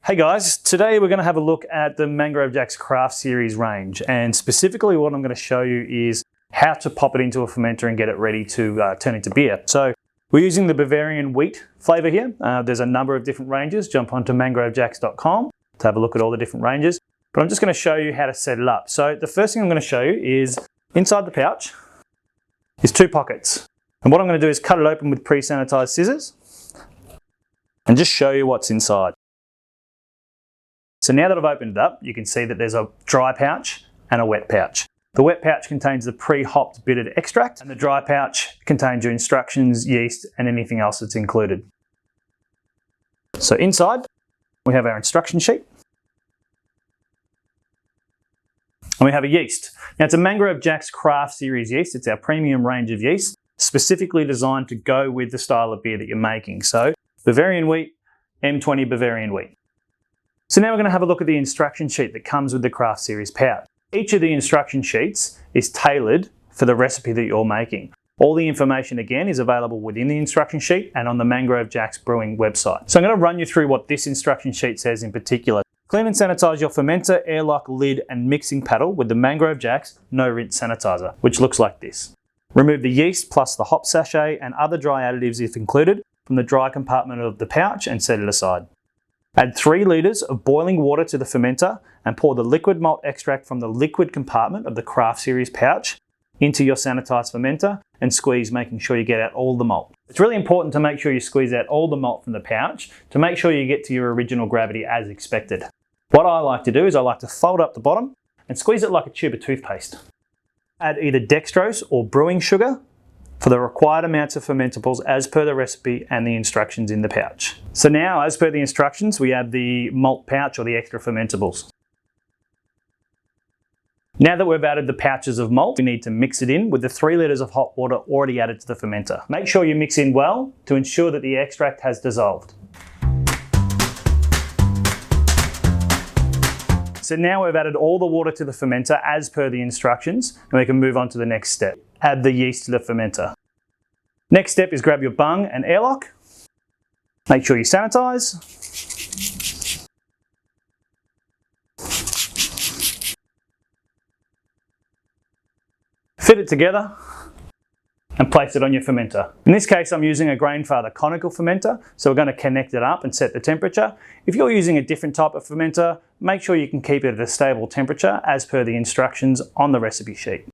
Hey guys, today we're going to have a look at the Mangrove Jack's Craft Series range, and specifically what I'm going to show you is how to pop it into a fermenter and get it ready to turn into beer. So we're using the Bavarian wheat flavour here. There's a number of different ranges. Jump onto mangrovejacks.com to have a look at all the different ranges, but I'm just going to show you how to set it up. So the first thing I'm going to show you is inside the pouch is two pockets, and what I'm going to do is cut it open with pre-sanitised scissors and just show you what's inside. So now that I've opened it up, you can see that there's a dry pouch and a wet pouch. The wet pouch contains the pre-hopped bittered extract, and the dry pouch contains your instructions, yeast, and anything else that's included. So inside, we have our instruction sheet. And we have a yeast. Now it's a Mangrove Jack's Craft Series yeast. It's our premium range of yeast, specifically designed to go with the style of beer that you're making. So Bavarian wheat, M20 Bavarian wheat. So now we're going to have a look at the instruction sheet that comes with the Craft Series pouch. Each of the instruction sheets is tailored for the recipe that you're making. All the information again is available within the instruction sheet and on the Mangrove Jack's Brewing website. So I'm going to run you through what this instruction sheet says in particular. Clean and sanitize your fermenter, airlock, lid and mixing paddle with the Mangrove Jack's No Rinse Sanitizer, which looks like this. Remove the yeast plus the hop sachet and other dry additives if included from the dry compartment of the pouch and set it aside. Add 3 litres of boiling water to the fermenter and pour the liquid malt extract from the liquid compartment of the Craft Series pouch into your sanitised fermenter and squeeze, making sure you get out all the malt. It's really important to make sure you squeeze out all the malt from the pouch to make sure you get to your original gravity as expected. What I like to do is I like to fold up the bottom and squeeze it like a tube of toothpaste. Add either dextrose or brewing sugar for the required amounts of fermentables as per the recipe and the instructions in the pouch. So now, as per the instructions, we add the malt pouch or the extra fermentables. Now that we've added the pouches of malt, we need to mix it in with the 3 litres of hot water already added to the fermenter. Make sure you mix in well to ensure that the extract has dissolved. So now we've added all the water to the fermenter as per the instructions, and we can move on to the next step. Add the yeast to the fermenter. Next step is grab your bung and airlock. Make sure you sanitize. Fit it together and place it on your fermenter. In this case, I'm using a Grainfather conical fermenter, so we're going to connect it up and set the temperature. If you're using a different type of fermenter, make sure you can keep it at a stable temperature as per the instructions on the recipe sheet.